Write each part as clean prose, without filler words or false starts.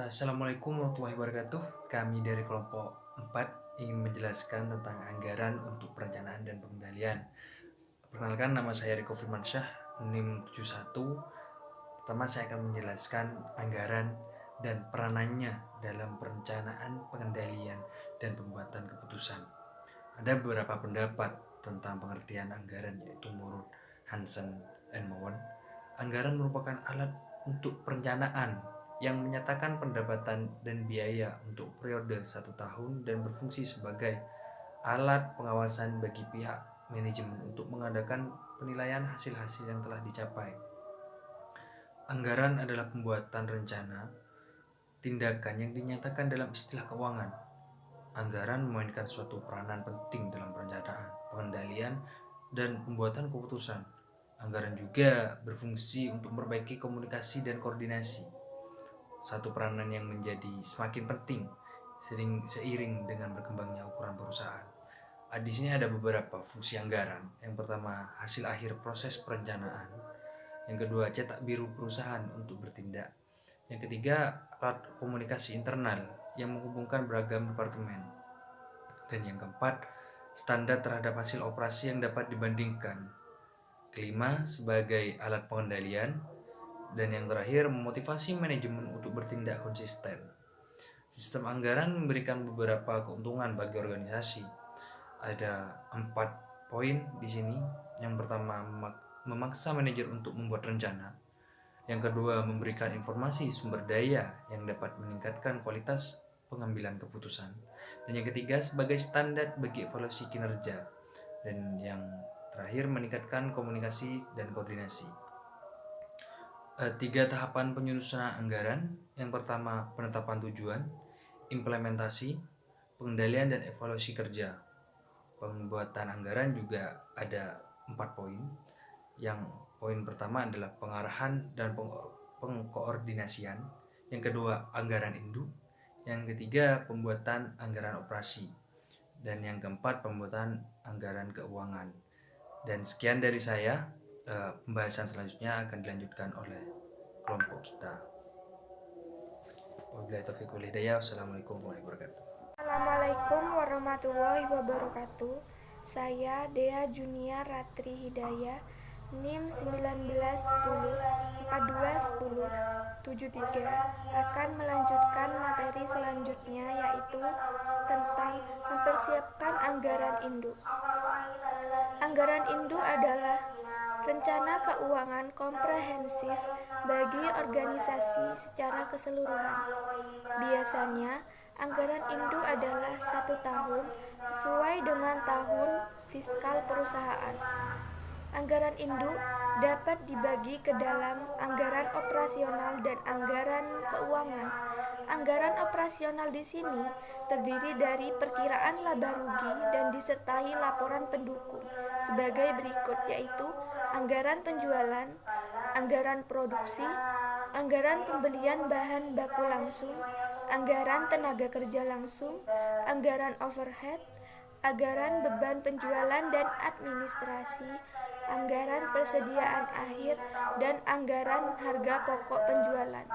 Assalamualaikum warahmatullahi wabarakatuh. Kami dari kelompok 4 ingin menjelaskan tentang anggaran untuk perencanaan dan pengendalian. Perkenalkan, nama saya Riko Firmansyah, NIM 71. Pertama, saya akan menjelaskan anggaran dan peranannya dalam perencanaan, pengendalian, dan pembuatan keputusan. Ada beberapa pendapat tentang pengertian anggaran, yaitu menurut Hansen and Mowen. Anggaran merupakan alat untuk perencanaan yang menyatakan pendapatan dan biaya untuk periode 1 tahun dan berfungsi sebagai alat pengawasan bagi pihak manajemen untuk mengadakan penilaian hasil-hasil yang telah dicapai. Anggaran adalah pembuatan rencana tindakan yang dinyatakan dalam istilah keuangan. Anggaran memainkan suatu peranan penting dalam perencanaan, pengendalian, dan pembuatan keputusan. Anggaran juga berfungsi untuk memperbaiki komunikasi dan koordinasi, satu peranan yang menjadi semakin penting seiring dengan berkembangnya ukuran perusahaan. Di sini ada beberapa fungsi anggaran. Yang pertama, hasil akhir proses perencanaan. Yang kedua, cetak biru perusahaan untuk bertindak. Yang ketiga, alat komunikasi internal yang menghubungkan beragam departemen. Dan yang keempat, standar terhadap hasil operasi yang dapat dibandingkan. Kelima, sebagai alat pengendalian. Dan yang terakhir, memotivasi manajemen untuk bertindak konsisten. Sistem anggaran memberikan beberapa keuntungan bagi organisasi. Ada 4 poin di sini. Yang pertama, memaksa manajer untuk membuat rencana. Yang kedua, memberikan informasi sumber daya yang dapat meningkatkan kualitas pengambilan keputusan. Dan yang ketiga, sebagai standar bagi evaluasi kinerja. Dan yang terakhir, meningkatkan komunikasi dan koordinasi. 3 tahapan penyusunan anggaran. Yang pertama, penetapan tujuan, implementasi, pengendalian, dan evaluasi kerja. Pembuatan anggaran juga ada 4 poin. Yang poin pertama adalah pengarahan dan pengkoordinasian. Yang kedua, anggaran induk. Yang ketiga, pembuatan anggaran operasi. Dan yang keempat, pembuatan anggaran keuangan. Dan sekian dari saya. Pembahasan selanjutnya akan dilanjutkan oleh kelompok kita. Wabillahi taufiq wal hidayah. Wassalamualaikum warahmatullahi wabarakatuh. Assalamualaikum warahmatullahi wabarakatuh. Saya Dea Junia Ratri Hidayah, NIM 1910 4210 73 akan melanjutkan materi selanjutnya, yaitu tentang mempersiapkan anggaran induk. Anggaran induk adalah rencana keuangan komprehensif bagi organisasi secara keseluruhan. Biasanya, anggaran induk adalah 1 tahun sesuai dengan tahun fiskal perusahaan. Anggaran induk dapat dibagi ke dalam anggaran operasional dan anggaran keuangan. Anggaran operasional di sini terdiri dari perkiraan laba rugi dan disertai laporan pendukung sebagai berikut, yaitu anggaran penjualan, anggaran produksi, anggaran pembelian bahan baku langsung, anggaran tenaga kerja langsung, anggaran overhead, anggaran beban penjualan dan administrasi, anggaran persediaan akhir, dan anggaran harga pokok penjualan.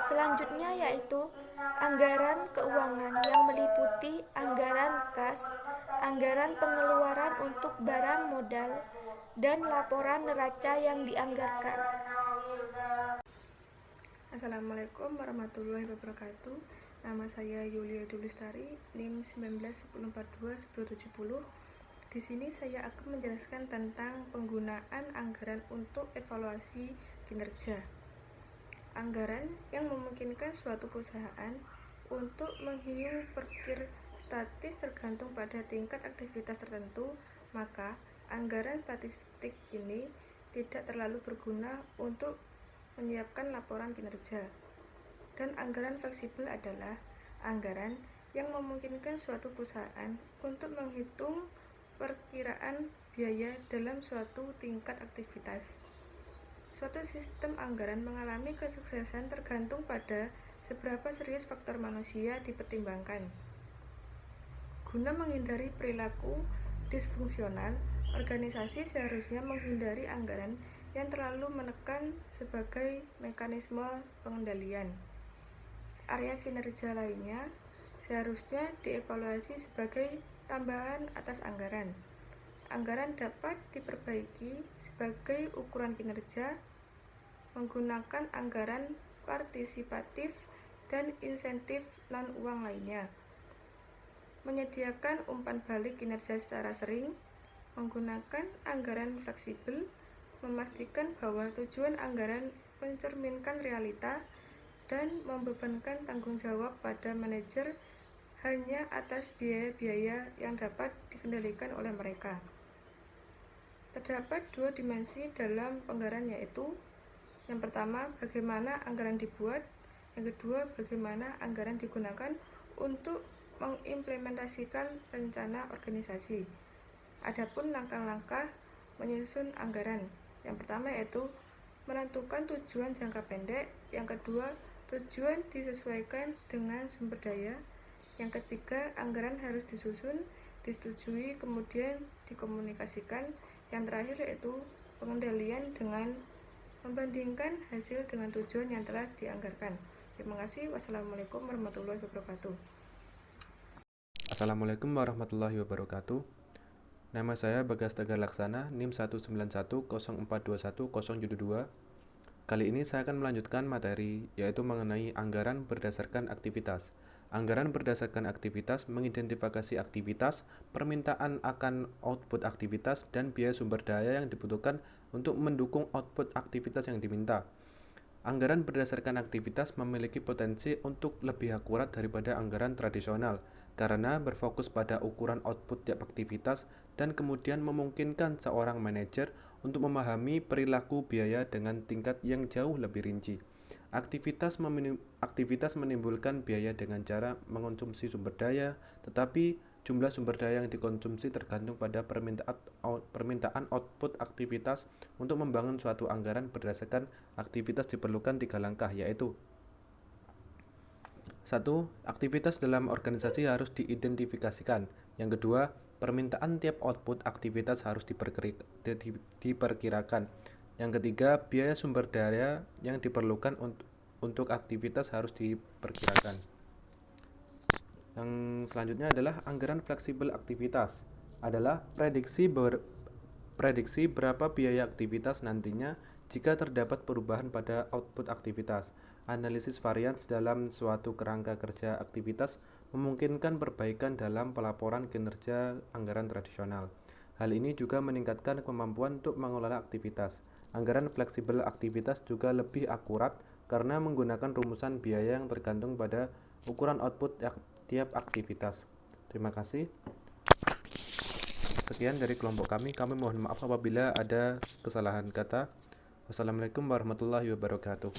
Selanjutnya yaitu anggaran keuangan yang meliputi anggaran kas, anggaran pengeluaran untuk barang modal, dan laporan neraca yang dianggarkan. Assalamualaikum warahmatullahi wabarakatuh. Nama saya Yulia Dulistari, NIM 1910421070. Di sini saya akan menjelaskan tentang penggunaan anggaran untuk evaluasi kinerja. Anggaran yang memungkinkan suatu perusahaan untuk menghitung perkir statis tergantung pada tingkat aktivitas tertentu, maka anggaran statistik ini tidak terlalu berguna untuk menyiapkan laporan kinerja. Dan anggaran fleksibel adalah anggaran yang memungkinkan suatu perusahaan untuk menghitung perkiraan biaya dalam suatu tingkat aktivitas. Suatu sistem anggaran mengalami kesuksesan tergantung pada seberapa serius faktor manusia dipertimbangkan. Guna menghindari perilaku disfungsional, organisasi seharusnya menghindari anggaran yang terlalu menekan sebagai mekanisme pengendalian. area kinerja lainnya seharusnya dievaluasi sebagai tambahan atas anggaran. Anggaran dapat diperbaiki sebagai ukuran kinerja menggunakan anggaran partisipatif dan insentif non-uang lainnya. Menyediakan umpan balik kinerja secara sering, menggunakan anggaran fleksibel, memastikan bahwa tujuan anggaran mencerminkan realita, dan membebankan tanggung jawab pada manajer hanya atas biaya-biaya yang dapat dikendalikan oleh mereka. Terdapat dua dimensi dalam anggaran, yaitu yang pertama, bagaimana anggaran dibuat, yang kedua, bagaimana anggaran digunakan untuk mengimplementasikan rencana organisasi. Adapun langkah-langkah menyusun anggaran, yang pertama yaitu menentukan tujuan jangka pendek, yang kedua, tujuan disesuaikan dengan sumber daya, yang ketiga, anggaran harus disusun, disetujui, kemudian dikomunikasikan, yang terakhir yaitu pengendalian dengan membandingkan hasil dengan tujuan yang telah dianggarkan. Terima kasih. Wassalamualaikum warahmatullahi wabarakatuh. Assalamualaikum warahmatullahi wabarakatuh. Nama saya Bagas Tegar Laksana, NIM 19104210772. Kali ini saya akan melanjutkan materi, yaitu mengenai anggaran berdasarkan aktivitas. Anggaran berdasarkan aktivitas mengidentifikasi aktivitas, permintaan akan output aktivitas, dan biaya sumber daya yang dibutuhkan untuk mendukung output aktivitas yang diminta. Anggaran berdasarkan aktivitas memiliki potensi untuk lebih akurat daripada anggaran tradisional, karena berfokus pada ukuran output tiap aktivitas dan kemudian memungkinkan seorang manajer untuk memahami perilaku biaya dengan tingkat yang jauh lebih rinci. Aktivitas menimbulkan biaya dengan cara mengonsumsi sumber daya, tetapi jumlah sumber daya yang dikonsumsi tergantung pada permintaan output aktivitas. Untuk membangun suatu anggaran berdasarkan aktivitas diperlukan 3 langkah, yaitu 1. Aktivitas dalam organisasi harus diidentifikasikan. Yang kedua, permintaan tiap output aktivitas harus diperkirakan. Yang ketiga, biaya sumber daya yang diperlukan untuk aktivitas harus diperkirakan. Yang selanjutnya adalah anggaran fleksibel aktivitas. Adalah prediksi berapa biaya aktivitas nantinya jika terdapat perubahan pada output aktivitas. Analisis varians dalam suatu kerangka kerja aktivitas memungkinkan perbaikan dalam pelaporan kinerja anggaran tradisional. Hal ini juga meningkatkan kemampuan untuk mengelola aktivitas. Anggaran fleksibel aktivitas juga lebih akurat karena menggunakan rumusan biaya yang tergantung pada ukuran output tiap aktivitas. Terima kasih. Sekian dari kelompok kami. Kami mohon maaf apabila ada kesalahan kata. Wassalamualaikum warahmatullahi wabarakatuh.